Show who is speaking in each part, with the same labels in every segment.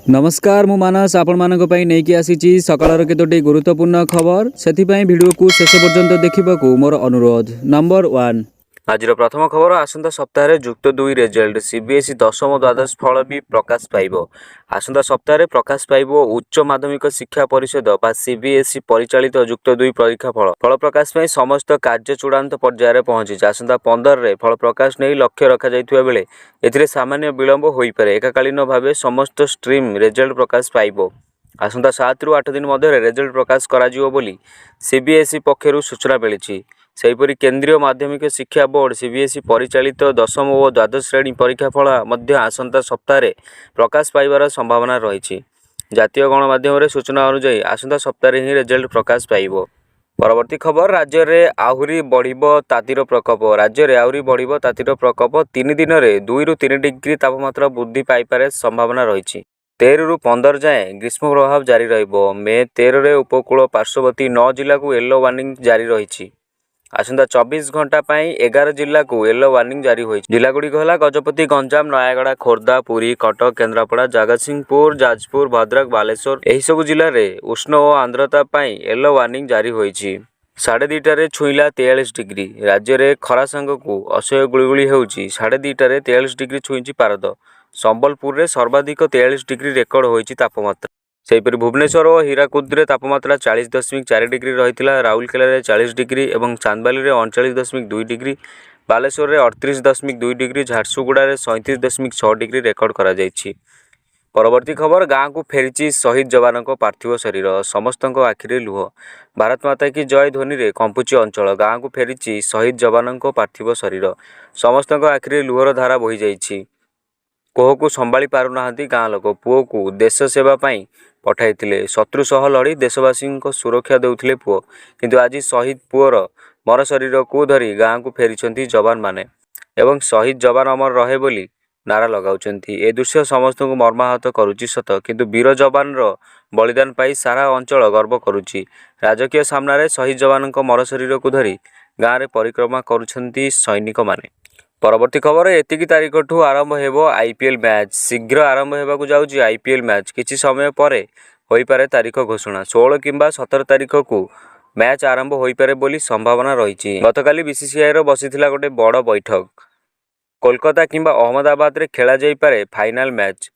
Speaker 1: नमस्कार मु मानस आपण मानक पई नेकी आसीची सकाळर केतोटी गुरुत्वपूर्ण खबर सेथिपई भिडियो को शेष पर्यंत देखिबाकू मोर अनुरोध। नंबर 1 आज प्रथम खबर आसंता सप्ताह जुक्त 2 रिजल्ट सीबीएसई दशम द्वादश फल भी प्रकाश पाइब। आसंता सप्ताह प्रकाश पाइब उच्च माध्यमिक शिक्षा परिषद बा सीबीएसई परिचालित जुक्त 2 परीक्षा फल प्रकाश में समस्त कार्य चूड़ांत पर्यायर पहुंची। आसंता 15 रे फल प्रकाश नहीं लक्ष्य रखा जाइथिबा बेले एथिरे सामान्य विलंब होई पारे। एकाकालीन भावे समस्त स्ट्रीम रिजल्ट प्रकाश पाइब। आसंता 7 रु 8 दिन मध्य रिजल्ट प्रकाश कराजिवो बोली सीबीएसई पक्षरु सूचना मिली। सेहीपरि केंद्रीय माध्यमिक शिक्षा बोर्ड सीबीएसई परिचालित दशम और द्वादश श्रेणी परीक्षा फल मध्य आसंता सप्ताह प्रकाश पाइबार संभावना रही। जातीय गणमाध्यम सूचना अनुसार आसंता सप्ताह ही रिजल्ट प्रकाश पाइब। परवर्ती खबर राज्य में आहुरी बढ़िबो तातीर प्रकोप। राज्य में आहुरी बढ़िबो तातीर प्रकोप 3 दिन में 2 रु 3 डिग्री तापमात्रा वृद्धि पाइपारे संभावना रही। 13 रु 15 जाए ग्रीष्म प्रभाव जारी रहिबो। मे 13 रे उपकूल पार्श्ववर्ती 9 जिला को येलो वार्निंग जारी रही। आसंता 24 घंटा पाई 11 जिला को येलो वार्निंग जारी हुई। जिला गुड़िक है गजपति, गंजाम, नयागढ़, खोर्धा, पुरी, कटक, केन्द्रापड़ा, जगतसिंहपुर, जाजपुर, भद्रक, बालेश्वर यही सब जिले में उष्ण और आर्द्रता पाई येलो वार्निंग जारी हुई। 2:30 छुईला 43 डिग्री। राज्य में खरा सांग को असह्य गुड़गुड़ी होउची। 2:30 43 डिग्री छुईची पारद। संबलपुर में सर्वाधिक 43 डिग्री रेकर्ड होइची तापमात्रा। सेहीपरि भुवनेश्वर और हीराकुद में तापमात्रा 40.4 डिग्री रही। राउरकेला में 40 डिग्री और चांदबाली में 39.2 डिग्री, बालेश्वर में 38.2 डिग्री, झारसुगुड़ा में 37.6 डिग्री रेकर्ड करा जायछि। परवर्ती खबर गाँव को फेरी शहीद जवान पार्थिव शरीर समस्त आखिरे लुह। भारत माता की जय ध्वनि रे कंपुची अंचल गाँव को फेरी शहीद जवान पार्थिव शरीर समस्त आखिरे लुहर धारा बही जाइछि। कोह को संभाली पारुना गाँ लोक पुओ को देश सेवा पाई पठाइथिले। शत्रु सह लड़ी देशवासी सुरक्षा देउथिले पुओ, किंतु आज शहीद पुओर मर शरीर को धरी गाँ को फेरी जवान माने एवं शहीद जवान अमर रहे बोली नारा लगाउछंती। ए दृश्य समस्त को मर्माहत करुची सत, किंतु वीर जवान रो बलिदान पाई सारा अंचल गर्व करुची। राजकीय सामना शहीद जवान मर शरीर को धरी गाँव में परिक्रमा करुछंती सैनिक माने। परवर्ती खबर एतिकी तारीख ठू आरंभ हेबो आईपीएल मैच। शीघ्र आरंभ हेबाकू जाउची आईपीएल मैच। किछि समय परे होई पारे तारीख घोषणा। 16 किंबा 17 तारीख को मैच आरंभ होई पारे बोली संभावना रही। गतकाली बीसीसीआई रो बसिथिला गोटे बड़ बैठक। कोलकाता किंबा अहमदाबाद रे खेला जाई पारे फाइनल मैच।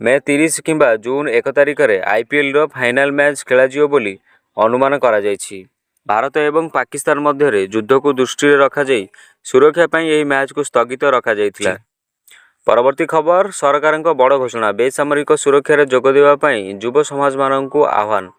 Speaker 1: मे 30 किंबा जून 1 तारीख रे आईपीएल रो फाइनल मैच खेला जियो बोली अनुमान करा जायछि। भारत एवं पाकिस्तान मध्य युद्ध को दृष्टि रखा जाई सुरक्षा पाई यही मैच को स्थगित रखा जायथिला। परवर्ती खबर सरकार बड़ घोषणा। बेसामरिक सुरक्षा जोग देवा पाई युव समाज माननकु आह्वान।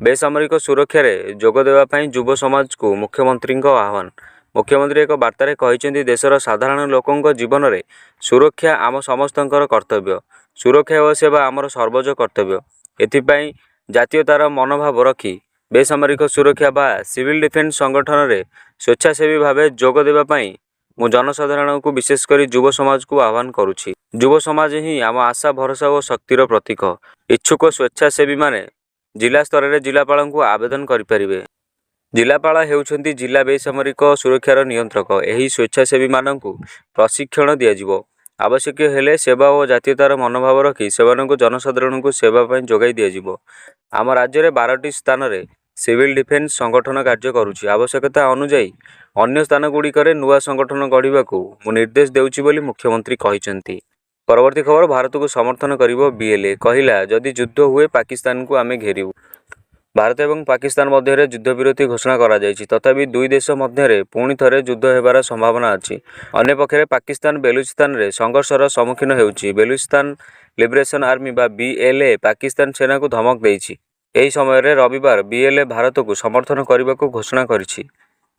Speaker 1: बेसामरिक सुरक्षा जोग देवा पाई युव समाज को मुख्यमंत्री आह्वान। मुख्यमंत्री एक वार्तारे कहिसेंती देशर साधारण लोकंक जीवन में सुरक्षा आम समस्तंकर कर्तव्य। सुरक्षा और सेवा आमर सर्वोच्च कर्तव्य। एथिपाई जातीयतार मनोभाव रखी बेसामरिक सुरक्षा बा सिविल डिफेन्स संगठन में स्वेच्छासेवी भाव जोग देवा पाई मु जनसाधारण को विशेषकर युव समाज को आह्वान करुछि। युव समाज ही आम आशा भरोसा और शक्तिर प्रतीक। इच्छुक स्वेच्छासेवी माने जिला स्तर में जिलापाल को आवेदन करें। जिलापाल हेउछंती जिला बेसामरिक सुरक्षार नियंत्रक। एही स्वेच्छासेवी माननकु प्रशिक्षण दियाजिवो। आवश्यक हेले सेवा और जातीयतार मनोभाव रखी सेवानकु जनसाधारण को सेवा पाई जोगाई दियाजिवो। आम राज्य में 12टी स्थान में सिविल डिफेन्स संगठन कार्य करुछि। आवश्यकता अनुसार अन्य स्थान गुड़िकर नुआ संगठन गढ़ा को निर्देश देउछि बोली मुख्यमंत्री कहिसेंती। परवर्ती खबर भारत को समर्थन करिवो बीएलए कहिला जदि युद्ध हुए पाकिस्तान को आमे घेरिबु। भारत एवं पाकिस्तान मध्य युद्ध विरति घोषणा करा जायछि। तथापि दुई देश मध्य पुणी थरे युद्ध हेबार संभावना अछि। अन्य पक्षरे पाकिस्तान बेलुचिस्तान रे संघर्षर सम्मुखीन हेउछि। बेलुचिस्तान लिबरेशन आर्मी बा बीएलए पाकिस्तान सेना को धमक देइछि। एही समय रे रविवार बीएलए भारत को समर्थन करने को घोषणा करिछि।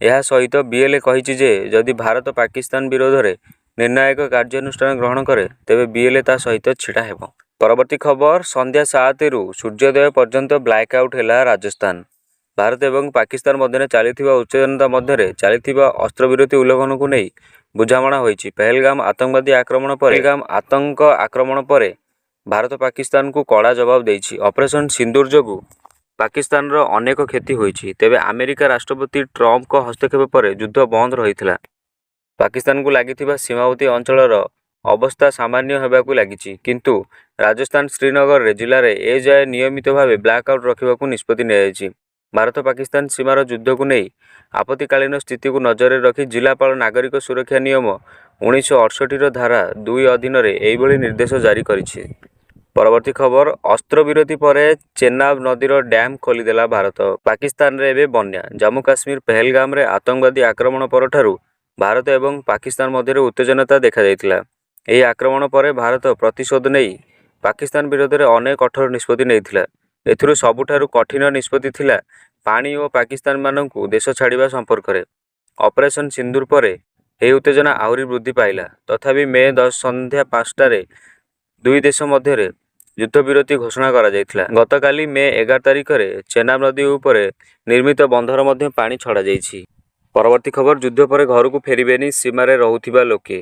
Speaker 1: यह सहित बीएलए कहिछि जे जदि भारत पाकिस्तान विरोध में निर्णायक कार्यानुष्ठान ग्रहण करे तेबे बीएलए ता सहित छिड़ा हेबो। परवर्ती खबर संध्या 7 रु सूर्योदय पर्यंत ब्लैकआउट हैला राजस्थान। भारत एवं पाकिस्तान मध्य चलता उत्तेजना मध्य चलता अस्त्रविरति उल्लंघन को नहीं बुझामणा होइछि। पहलगाम आतंकवादी आक्रमण पर भारत पाकिस्तान को कड़ा जवाब देइछि। ऑपरेशन सिंदूर जोगु पाकिस्तान रो अनेक क्षति होइछि। तेबे अमेरिका राष्ट्रपति ट्रम्प को हस्तक्षेप पर युद्ध बंद रहिथिला। पाकिस्तान को लागिथिबा सीमावर्ती अंचलर ଅବସ୍ଥା ସାମାନ୍ୟ ହେବାକୁ ଲାଗିଛି। କିନ୍ତୁ ରାଜସ୍ଥାନ ଶ୍ରୀନଗରରେ ଜିଲ୍ଲାରେ ଏଯାଏ ନିୟମିତ ଭାବେ ବ୍ଲାକ୍ଆଉଟ୍ ରଖିବାକୁ ନିଷ୍ପତ୍ତି ନିଆଯାଇଛି। ଭାରତ ପାକିସ୍ତାନ ସୀମାର ଯୁଦ୍ଧକୁ ନେଇ ଆପତ୍ତିକାଳୀନ ସ୍ଥିତିକୁ ନଜରରେ ରଖି ଜିଲ୍ଲାପାଳ ନାଗରିକ ସୁରକ୍ଷା ନିୟମ 1968ର ଧାରା 2 ଅଧୀନରେ ଏହିଭଳି ନିର୍ଦ୍ଦେଶ ଜାରି କରିଛି। ପରବର୍ତ୍ତୀ ଖବର, ଅସ୍ତ୍ରବିରତି ପରେ ଚେନାବ ନଦୀର ଡ୍ୟାମ୍ ଖୋଲିଦେଲା ଭାରତ। ପାକିସ୍ତାନରେ ଏବେ ବନ୍ୟା। ଜାମ୍ମୁ କାଶ୍ମୀର ପେହେଲଗାମରେ ଆତଙ୍କବାଦୀ ଆକ୍ରମଣ ପରଠାରୁ ଭାରତ ଏବଂ ପାକିସ୍ତାନ ମଧ୍ୟରେ ଉତ୍ତେଜନା ଦେଖାଯାଇଥିଲା। ଏହି ଆକ୍ରମଣ ପରେ ଭାରତ ପ୍ରତିଶୋଧ ନେଇ ପାକିସ୍ତାନ ବିରୋଧରେ ଅନେକ କଠୋର ନିଷ୍ପତ୍ତି ନେଇଥିଲା। ଏଥିରୁ ସବୁଠାରୁ କଠିନ ନିଷ୍ପତ୍ତି ଥିଲା ପାଣି ଓ ପାକିସ୍ତାନମାନଙ୍କୁ ଦେଶ ଛାଡ଼ିବା ସମ୍ପର୍କରେ। ଅପରେସନ ସିନ୍ଦୁର ପରେ ଏହି ଉତ୍ତେଜନା ଆହୁରି ବୃଦ୍ଧି ପାଇଲା। ତଥାପି ମେ 10 ସନ୍ଧ୍ୟା 5ଟାରେ ଦୁଇ ଦେଶ ମଧ୍ୟରେ ଯୁଦ୍ଧବିରତି ଘୋଷଣା କରାଯାଇଥିଲା। ଗତକାଲି ମେ 11 ତାରିଖରେ ଚେନାବ ନଦୀ ଉପରେ ନିର୍ମିତ ବନ୍ଧର ମଧ୍ୟ ପାଣି ଛଡ଼ାଯାଇଛି। ପରବର୍ତ୍ତୀ ଖବର, ଯୁଦ୍ଧ ପରେ ଘରକୁ ଫେରିବେନି ସୀମାରେ ରହୁଥିବା ଲୋକେ,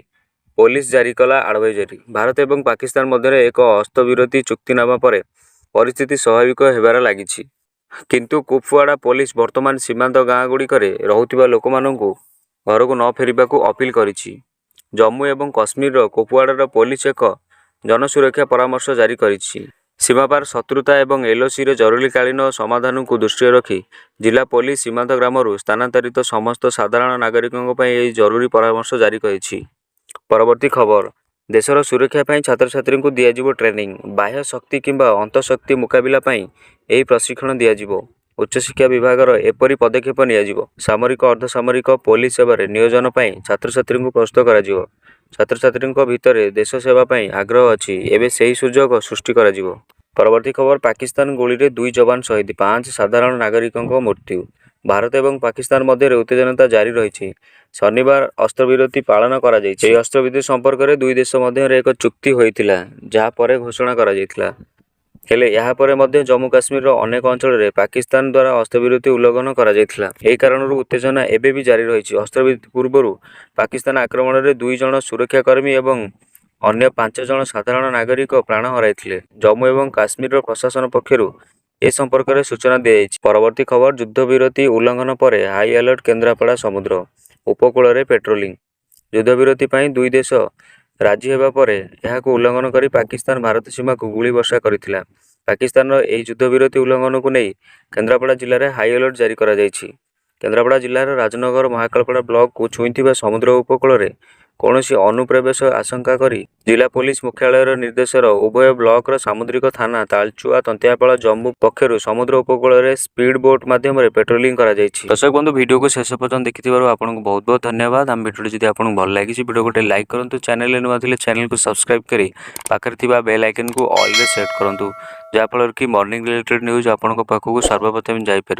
Speaker 1: ପୋଲିସ ଜାରି କଲା ଆଡ଼ଭାଇଜରି। ଭାରତ ଏବଂ ପାକିସ୍ତାନ ମଧ୍ୟରେ ଏକ ଅସ୍ତ୍ରବିରତି ଚୁକ୍ତିନାମା ପରେ ପରିସ୍ଥିତି ସ୍ୱାଭାବିକ ହେବାରେ ଲାଗିଛି। କିନ୍ତୁ କୁପୱାଡ଼ା ପୋଲିସ ବର୍ତ୍ତମାନ ସୀମାନ୍ତ ଗାଁଗୁଡ଼ିକରେ ରହୁଥିବା ଲୋକମାନଙ୍କୁ ଘରକୁ ନ ଫେରିବାକୁ ଅପିଲ କରିଛି। ଜମ୍ମୁ ଏବଂ କାଶ୍ମୀରର କୁପୱାଡ଼ାର ପୋଲିସ ଏକ ଜନସୁରକ୍ଷା ପରାମର୍ଶ ଜାରି କରିଛି। ସୀମାପାର ଶତ୍ରୁତା ଏବଂ ଏଲ୍ଓସିର ଜରୁରୀକାଳୀନ ସମାଧାନକୁ ଦୃଷ୍ଟିରେ ରଖି ଜିଲ୍ଲା ପୋଲିସ ସୀମାନ୍ତ ଗ୍ରାମରୁ ସ୍ଥାନାନ୍ତରିତ ସମସ୍ତ ସାଧାରଣ ନାଗରିକଙ୍କ ପାଇଁ ଏହି ଜରୁରୀ ପରାମର୍ଶ ଜାରି କରିଛି। ପରବର୍ତ୍ତୀ ଖବର, ଦେଶର ସୁରକ୍ଷା ପାଇଁ ଛାତ୍ରଛାତ୍ରୀଙ୍କୁ ଦିଆଯିବ ଟ୍ରେନିଂ। ବାହ୍ୟ ଶକ୍ତି କିମ୍ବା ଅନ୍ତଃଶକ୍ତି ମୁକାବିଲା ପାଇଁ ଏହି ପ୍ରଶିକ୍ଷଣ ଦିଆଯିବ। ଉଚ୍ଚଶିକ୍ଷା ବିଭାଗର ଏପରି ପଦକ୍ଷେପ ନିଆଯିବ। ସାମରିକ, ଅର୍ଦ୍ଧସାମରିକ, ପୋଲିସ ସେବାରେ ନିୟୋଜନ ପାଇଁ ଛାତ୍ରଛାତ୍ରୀଙ୍କୁ ପ୍ରସ୍ତୁତ କରାଯିବ। ଛାତ୍ରଛାତ୍ରୀଙ୍କ ଭିତରେ ଦେଶ ସେବା ପାଇଁ ଆଗ୍ରହ ଅଛି, ଏବେ ସେହି ସୁଯୋଗ ସୃଷ୍ଟି କରାଯିବ। ପରବର୍ତ୍ତୀ ଖବର, ପାକିସ୍ତାନ ଗୁଳିରେ 2 ଯବାନ ଶହୀଦ, 5 ସାଧାରଣ ନାଗରିକଙ୍କ ମୃତ୍ୟୁ। ଭାରତ ଏବଂ ପାକିସ୍ତାନ ମଧ୍ୟରେ ଉତ୍ତେଜନା ଜାରି ରହିଛି। ଶନିବାର ଅସ୍ତ୍ରବିରତି ପାଳନ କରାଯାଇଛି। ଏହି ଅସ୍ତ୍ରବିରତି ସମ୍ପର୍କରେ ଦୁଇ ଦେଶ ମଧ୍ୟରେ ଏକ ଚୁକ୍ତି ହୋଇଥିଲା, ଯାହା ପରେ ଘୋଷଣା କରାଯାଇଥିଲା। ହେଲେ ଏହାପରେ ମଧ୍ୟ ଜମ୍ମୁ କାଶ୍ମୀରର ଅନେକ ଅଞ୍ଚଳରେ ପାକିସ୍ତାନ ଦ୍ୱାରା ଅସ୍ତ୍ରବିରତି ଉଲ୍ଲଂଘନ କରାଯାଇଥିଲା। ଏହି କାରଣରୁ ଉତ୍ତେଜନା ଏବେ ବି ଜାରି ରହିଛି। ଅସ୍ତ୍ରବିରତି ପୂର୍ବରୁ ପାକିସ୍ତାନ ଆକ୍ରମଣରେ 2 ଜଣ ସୁରକ୍ଷାକର୍ମୀ ଏବଂ ଅନ୍ୟ 5 ଜଣ ସାଧାରଣ ନାଗରିକ ପ୍ରାଣ ହରାଇଥିଲେ। ଜମ୍ମୁ ଏବଂ କାଶ୍ମୀରର ପ୍ରଶାସନ ପକ୍ଷରୁ ଏ ସମ୍ପର୍କରେ ସୂଚନା ଦିଆଯାଇଛି। ପରବର୍ତ୍ତୀ ଖବର, ଯୁଦ୍ଧବିରତି ଉଲ୍ଲଂଘନ ପରେ ହାଇ ଆଲର୍ଟ କେନ୍ଦ୍ରାପଡ଼ା ସମୁଦ୍ର ଉପକୂଳରେ ପେଟ୍ରୋଲିଂ। ଯୁଦ୍ଧବିରତି ପାଇଁ ଦୁଇ ଦେଶ ରାଜି ହେବା ପରେ ଏହାକୁ ଉଲ୍ଲଂଘନ କରି ପାକିସ୍ତାନ ଭାରତ ସୀମାକୁ ଗୁଳି ବର୍ଷା କରିଥିଲା। ପାକିସ୍ତାନର ଏହି ଯୁଦ୍ଧବିରତି ଉଲ୍ଲଂଘନକୁ ନେଇ କେନ୍ଦ୍ରାପଡ଼ା ଜିଲ୍ଲାରେ ହାଇ ଆଲର୍ଟ ଜାରି କରାଯାଇଛି। କେନ୍ଦ୍ରାପଡ଼ା ଜିଲ୍ଲାର ରାଜନଗର ମହାକାଳପଡ଼ା ବ୍ଲକକୁ ଛୁଇଁଥିବା ସମୁଦ୍ର ଉପକୂଳରେ କୌଣସି ଅନୁପ୍ରବେଶ ଆଶଙ୍କା କରି ଜିଲ୍ଲା ପୋଲିସ ମୁଖ୍ୟାଳୟର ନିର୍ଦ୍ଦେଶର ଉଭୟ ବ୍ଲକର ସାମୁଦ୍ରିକ ଥାନା ତାଳଚୁଆ, ତନ୍ତିଆପାଳ, ଜମ୍ମୁ ପକ୍ଷରୁ ସମୁଦ୍ର ଉପକୂଳରେ ସ୍ପିଡ୍ ବୋଟ୍ ମାଧ୍ୟମରେ ପେଟ୍ରୋଲିଂ କରାଯାଇଛି। ଦର୍ଶକ ବନ୍ଧୁ, ଭିଡ଼ିଓକୁ ଶେଷ ପର୍ଯ୍ୟନ୍ତ ଦେଖିଥିବାରୁ ଆପଣଙ୍କୁ ବହୁତ ବହୁତ ଧନ୍ୟବାଦ। ଆମ ଭିଡ଼ିଓଟି ଯଦି ଆପଣଙ୍କୁ ଭଲ ଲାଗିଛି ଭିଡ଼ିଓକୁ ଗୋଟେ ଲାଇକ୍ କରନ୍ତୁ। ଚ୍ୟାନେଲରେ ନୂଆ ଥିଲେ ଚ୍ୟାନେଲକୁ ସବସ୍କ୍ରାଇବ୍ କରି ପାଖରେ ଥିବା ବେଲ୍ ଆଇକନକୁ ଅଲ୍ରେ ସେଟ୍ କରନ୍ତୁ, ଯାହାଫଳରେ କି ମର୍ଣ୍ଣିଂ ରିଲେଟେଡ୍ ନ୍ୟୁଜ୍ ଆପଣଙ୍କ ପାଖକୁ ସର୍ବପ୍ରଥମେ ଯାଇପାରିବ।